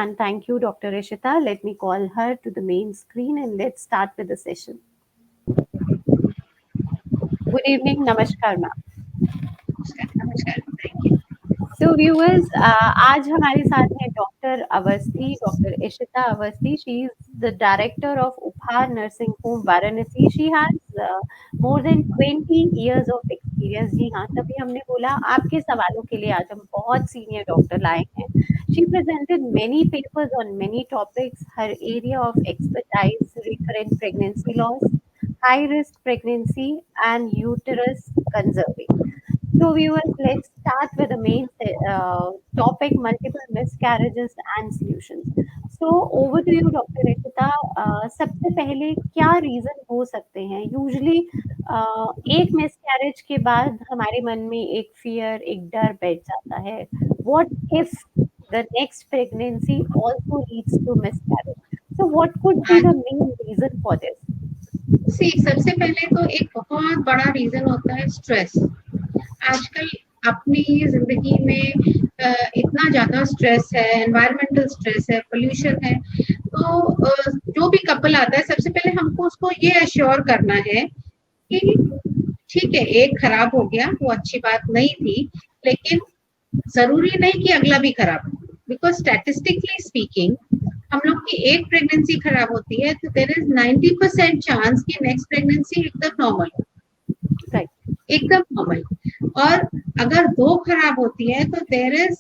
and thank you, Dr. Ishita. Let me call her to the main screen and let's start with the session. Good evening, Namaskar, ma'am. So viewers, आज हमारे साथ हैं doctor Ishita Awasthi. She is the director of Uphaar nursing home Varanasi. She has more than 20 years of experience. जी हाँ, तभी हमने बोला आपके सवालों के लिए आज हम बहुत सीनियर डॉक्टर लाए हैं. She presented many papers on many topics. Her area of expertise recurrent pregnancy loss, high risk pregnancy and uterus conserving. So viewers, let's start with the main topic: multiple miscarriages and solutions. So over to you, Dr. Rishita. सबसे पहले क्या reason हो सकते हैं? Usually एक miscarriage के बाद हमारे मन में एक फियर, एक डर बैठ जाता है. What if the next pregnancy also leads to miscarriage? So what could be the main reason for this? सबसे पहले तो एक बहुत बड़ा रीजन होता है स्ट्रेस. आजकल अपनी जिंदगी में इतना ज्यादा स्ट्रेस है, एनवायरमेंटल स्ट्रेस है, पोल्यूशन है. तो जो भी कपल आता है सबसे पहले हमको उसको ये एश्योर करना है कि ठीक है, एक खराब हो गया, वो अच्छी बात नहीं थी, लेकिन जरूरी नहीं कि अगला भी खराब हो. बिकॉज स्टैटिस्टिकली स्पीकिंग हम लोग की एक प्रेगनेंसी खराब होती है तो देयर इज 90% चांस कि नेक्स्ट प्रेगनेंसी एकदम नॉर्मल हो. एकदम नॉर्मल. और अगर 2 खराब होती है तो देयर इज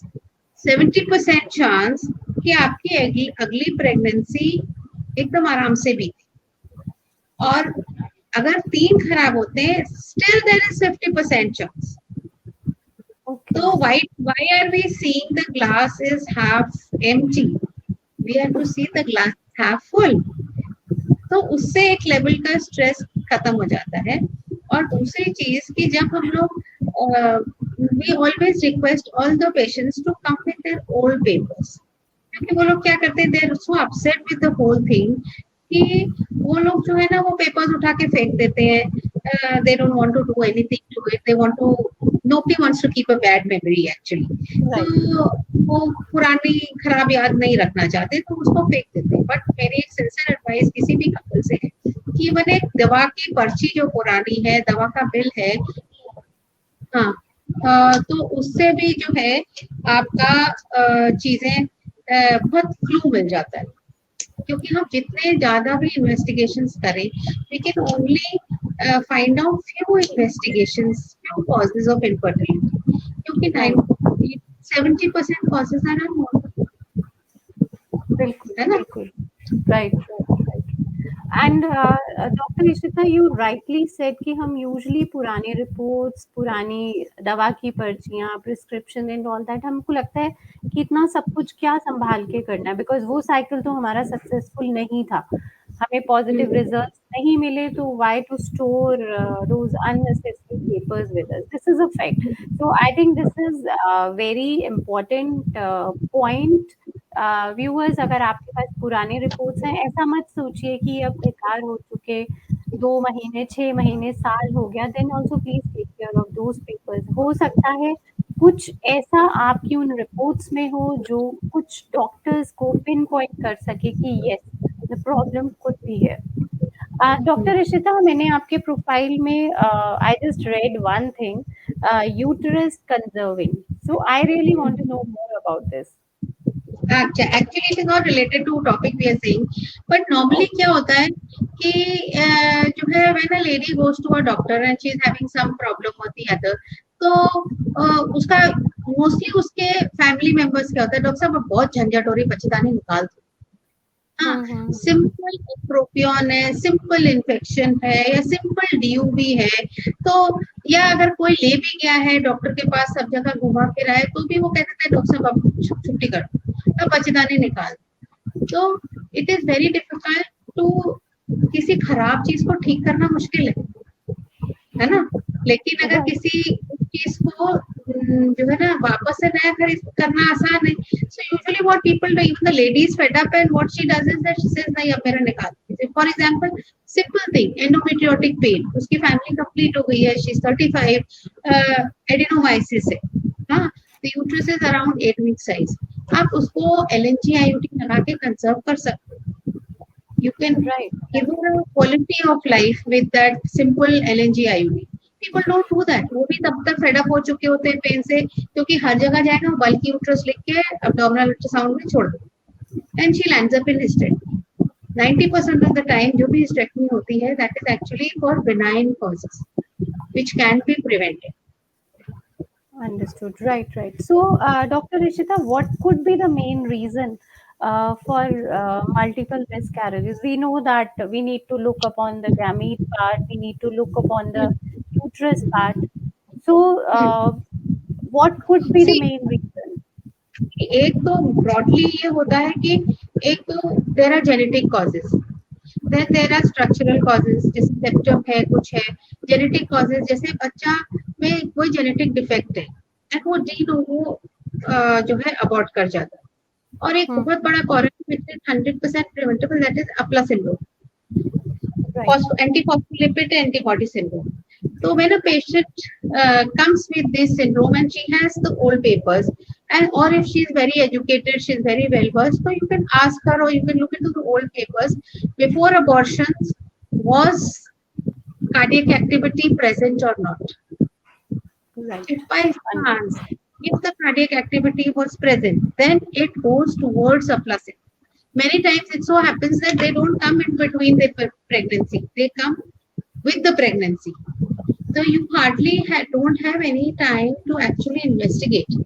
70% चांस कि आपकी अगली प्रेगनेंसी एकदम आराम से भी थी. और अगर 3 खराब होते हैं स्टिल देयर इज 50% चांस. तो why are we seeing the glass is half empty? We have to see the glass half full. तो उससे एक लेवल का स्ट्रेस खत्म हो जाता है. और दूसरी चीज कि जब हम लोग we always request all the patients to come with their old papers, क्योंकि वो लोग क्या करते हैं, they are so upset with the whole thing कि वो लोग जो है ना वो पेपर्स उठा के फेंक देते हैं. They don't want to do anything to it. They want to, nobody wants to keep a bad memory actually. तो वो पुरानी खराब याद नहीं रखना चाहते तो उसको फेंक देते हैं. बट मेरी एक सिंसियर एडवाइस किसी भी कपल से है कि मैंने दवा की पर्ची जो पुरानी है, दवा का बिल है, हाँ, तो उससे भी जो है आपका चीजें बहुत क्लू मिल जाता है. क्योंकि हम जितने ज्यादा भी इन्वेस्टिगेशंस करें, we can only find out few investigations, few causes of infertility. क्योंकि 70% कॉजेज आर अननोन. बिल्कुल, है ना? Right. And Dr. Ishita, you rightly said कि हम usually पुरानी रिपोर्ट्स, पुरानी दवा की पर्चियाँ, प्रिस्क्रिप्शन एंड ऑल दैट, हमको लगता है कि इतना सब कुछ क्या संभाल के करना है, बिकॉज वो साइकिल तो हमारा सक्सेसफुल नहीं था. हमें पॉजिटिव रिजल्ट्स नहीं मिले तो why to store those unnecessary papers with us. This is a fact. So I think this is very important point. Viewers, अगर आपके पास पुराने रिपोर्ट्स हैं, ऐसा मत सोचिए कि अब बेकार हो चुके, 2 महीने, 6 महीने, साल हो गया, then also please take care of those papers. हो सकता है कुछ ऐसा आपकी उन रिपोर्ट्स में हो जो कुछ डॉक्टर्स को पिन पॉइंट कर सके कि yes, the problem could be here. Doctor Ishita, मैंने आपके प्रोफाइल में I just read one thing, uterus conserving. So I really want to know more about this. Actually it is not related to topic we are saying, but normally क्या होता है कि जो है when a lady goes to a doctor and she is having some problem or the other, तो उसका mostly उसके family members क्या होता है, डॉक्टर साहब बहुत झंझट हो रही, बच्चेदानी निकाल दो. हाँ, सिंपल प्रोपियन है, सिंपल इन्फेक्शन है, या सिंपल DUB है, तो या अगर कोई ले भी गया है डॉक्टर के पास, सब जगह घुमा फिरा है, तो भी वो कहते हैं डॉक्टर साहब आप छुट्टी कर दो, तो बच्चेदानी निकाल. तो it is very difficult to, किसी खराब चीज को ठीक करना मुश्किल है ना. लेकिन अगर किसी चीज को जो है ना वापस से नया खरीद करना आसान है. So usually what people do, even the ladies fed up, and what she does is that she says नहीं, अब मेरा निकाल दीजिए. For example simple thing, endometriotic pain, उसकी फैमिली कंप्लीट हो गई है, शी इज 35, एडिनोमाइसिस है, हाँ, the uterus is around 8 week size. आप उसको LNG IUD लगा के कंजर्व कर सकते हो. You can Right, give right. her a quality of life with that simple LNG IUD. People don't do that. वो भी तब तक फेड अप हो चुके होते हैं पेन से, क्योंकि हर जगह जाएगा बल्कि यूट्रस लिख के अब्डोमिनल अल्ट्रासाउंड में छोड़ दो and she lands up in hysterectomy. 90% of the time जो भी हिस्टेरेक्टमी होती है that is actually for benign causes which can be prevented. Understood. Right, right. So, Dr. Rishita, what could be the main reason for multiple miscarriages? We know that we need to look upon the gamete part, we need to look upon the uterus part. So, what could be the See, main reason? एक तो broadly ये होता है कि एक तो there are genetic causes, then there are structural causes, जैसे septum है, कुछ है. जेनेटिक कॉजेज जैसे बच्चा में कोई जेनेटिक डिफेक्ट है एंड वो जीन वो जो है अबॉर्ट कर जाता है. और एक Hmm. बहुत बड़ा correct 100% preventable that is APLA syndrome, Right. anti-phospholipid antibody syndrome. So when a patient comes with this syndrome and she has the old papers, and or if she is very educated, she is very well versed, so you can ask her or you can look into the old papers. Before abortions, was cardiac activity present or not? Right. If by Understood. chance, if the cardiac activity was present, then it goes towards a placebo. Many times it so happens that they don't come in between the pregnancy, they come with the pregnancy. So you hardly don't have any time to actually investigate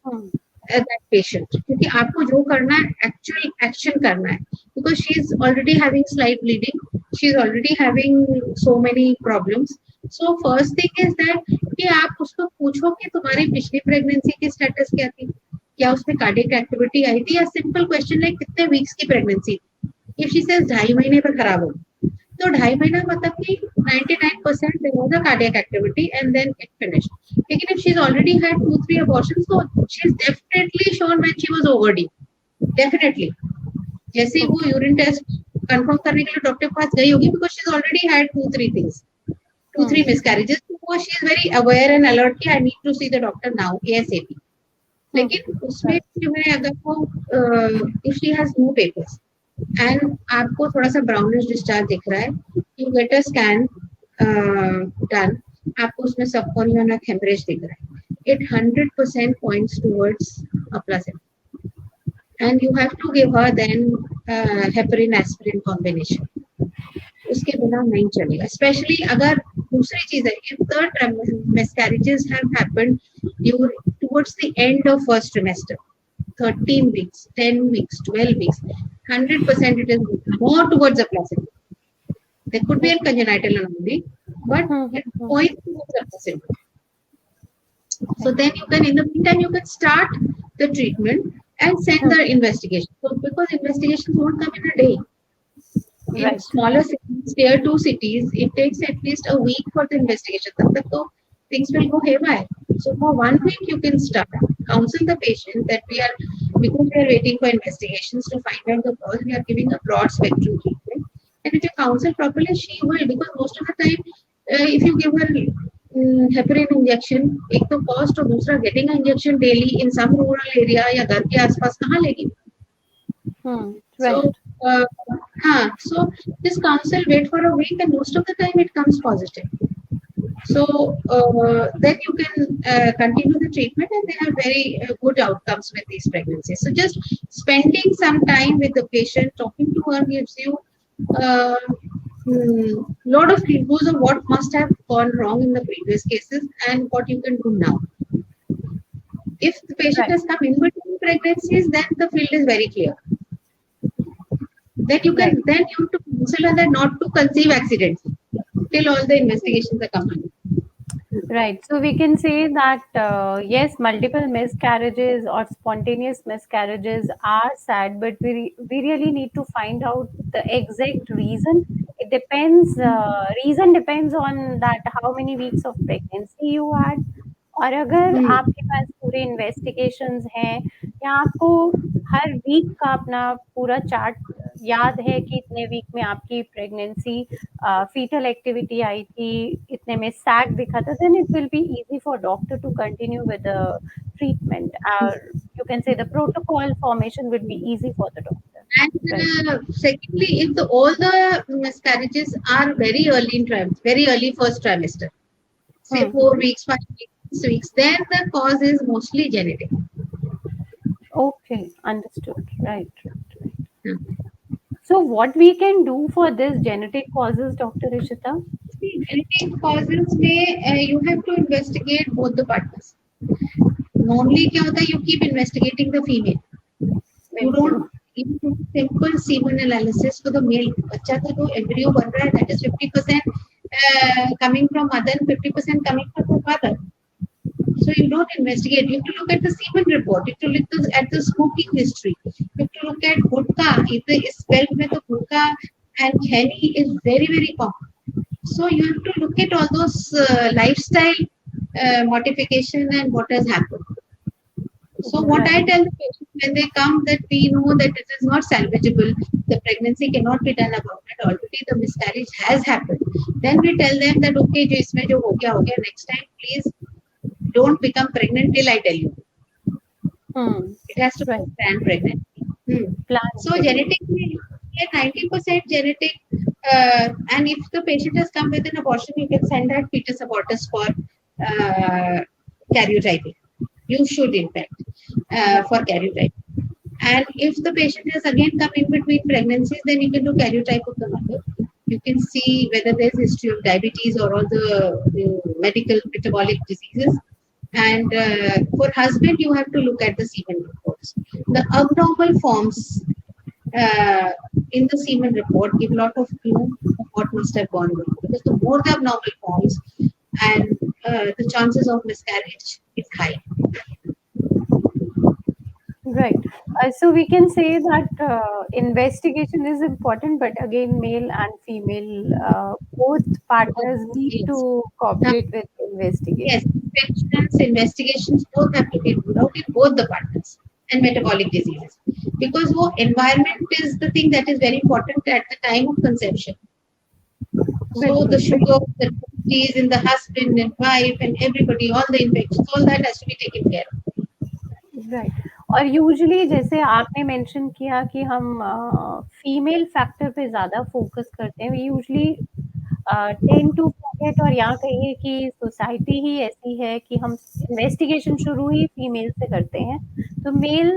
Hmm. that patient, क्योंकि आपको जो करना है actual action करना है, because she is already having slight bleeding, she is already having so many problems. So first thing is that कि आप उसको पूछो कि तुम्हारी पिछली प्रेगनेंसी की स्टेटस क्या थी, क्या उसमें कार्डियक एक्टिविटी आई थी, या सिंपल क्वेश्चन लाइक कितने वीक्स की प्रेगनेंसी. इफ शी सेज 2.5 महीने पर खराब हो, तो 2.5 महीना मतलब कि 99% there was a cardiac activity and then it finished. लेकिन if she's already had 2-3 abortions, so she's definitely shown when she was overdue. Definitely. जैसे ही वो Okay. यूरिन टेस्ट कंफर्म करने के लिए डॉक्टर के पास गई होगी, because she's already had 2-3 things, two Hmm. Three miscarriages, so she is very aware and alert कि I need to see the doctor now ASAP. Hmm. लेकिन उसमें Right. जो है अगर वो if she has no papers and आपको थोड़ा सा ब्राउनिश डिस्चार्ज दिख रहा है, you get a scan done, आपको उसमें सबकोनियल हेमरेज दिख रहा है, it 100% points towards a placenta and you have to give her then heparin aspirin combination. उसके बिना नहीं चलेगा, स्पेशली अगर दूसरी चीज है if the miscarriages have happened towards the end of first trimester, 13 weeks, 10 weeks, 12 weeks, 100% it is more towards a placenta. There could be a congenital anomaly, but Hmm. it Hmm. points towards a placenta. So then you can, in the meantime, you can start the treatment and send Hmm. the investigation. So because investigations won't come in a day. In Right. smaller cities, tier 2 cities, it takes at least a week for the investigation. तब तक तो things will go haywire. So for 1 week, you can start, counsel the patient that because we are waiting for investigations to find out the cause, we are giving a broad spectrum treatment. And if you counsel properly, she will, because most of the time, if you give her heparin injection, एक तो cost और दूसरा getting an injection daily in some rural area या घर के आसपास कहाँ लेगी. Hmm. So, Right. so this counsel wait for a week and most of the time it comes positive. So then you can continue the treatment and they have very good outcomes with these pregnancies. So just spending some time with the patient, talking to her gives you a lot of clues of what must have gone wrong in the previous cases and what you can do now. If the patient Right. has come in between pregnancies, then the field is very clear. Then you Right. can you to counsel her that not to conceive accidentally till all the investigations are complete. Right. So we can say that yes, multiple miscarriages or spontaneous miscarriages are sad, but we really need to find out the exact reason. It depends. Reason depends on that how many weeks of pregnancy you had, और अगर Hmm. आपके पास पूरे investigations हैं या आपको हर week का अपना पूरा चार्ट याद है कि इतने वीक में आपकी प्रेगनेंसी fetal activity आई थी, इतने में sac दिखा था, then it will be easy for doctor to continue with the treatment. you can say the protocol formation would be easy for the doctor. And Right. secondly, if all the miscarriages are very early in very early first trimester, say Hmm. 4 weeks, 5 weeks, 6 weeks, then the cause is mostly genetic. Okay, understood. Right, right, right. Hmm. So what we can do for this genetic causes, Dr. Ishita? See, genetic causes may you have to investigate both the partners. Normally, क्या होता है? You keep investigating the female. You बिल्कुल. don't even do simple semen analysis for the male. बच्चा का जो embryo बन रहा है, that is 50% coming from mother and 50% coming from the father. So you don't investigate. You have to look at the semen report. You have to look at the smoking history. You have to look at gutta. If the spell में तो gutta and khani is very very common. So you have to look at all those lifestyle modification and what has happened. So what I Right, tell the patient when they come that we know that it is not salvageable, the pregnancy cannot be done about it. Already the miscarriage has happened. Then we tell them that okay, जो इसमें जो हो गया, next time please don't become pregnant till I tell you. hmm, It has to be right. a planned pregnancy. Hmm. Planned So pregnancy. genetically, 90% genetic, and if the patient has come with an abortion, you can send that fetus abortus for karyotyping. You should, in fact, Right, for karyotyping. And if the patient has again come in between pregnancies, then you can do karyotype of the mother. You can see whether there's history of diabetes or all the medical metabolic diseases. And for husband, you have to look at the semen reports. The abnormal forms uh, in the semen report give a lot of clue of what must have gone wrong. Because the more the abnormal forms, and the chances of miscarriage is high. right. So we can say that investigation is important, but again, male and female, both partners need Yes. to Now, cooperate with yes, investigation. infections, investigations both have to be ruled out in both the partners and metabolic diseases. Because environment is the thing that is very important at the time of conception. So the बिल्कुल, sugar, the disease in the husband and wife and everybody, all the infections, all that has to be taken care of. Right. और usually जैसे आपने mention किया कि हम female factor पे ज़्यादा focus करते हैं। We usually tend to forget और या कहिए कि सोसाइटी ही ऐसी है कि हम इन्वेस्टिगेशन शुरू ही फीमेल से करते हैं। तो मेल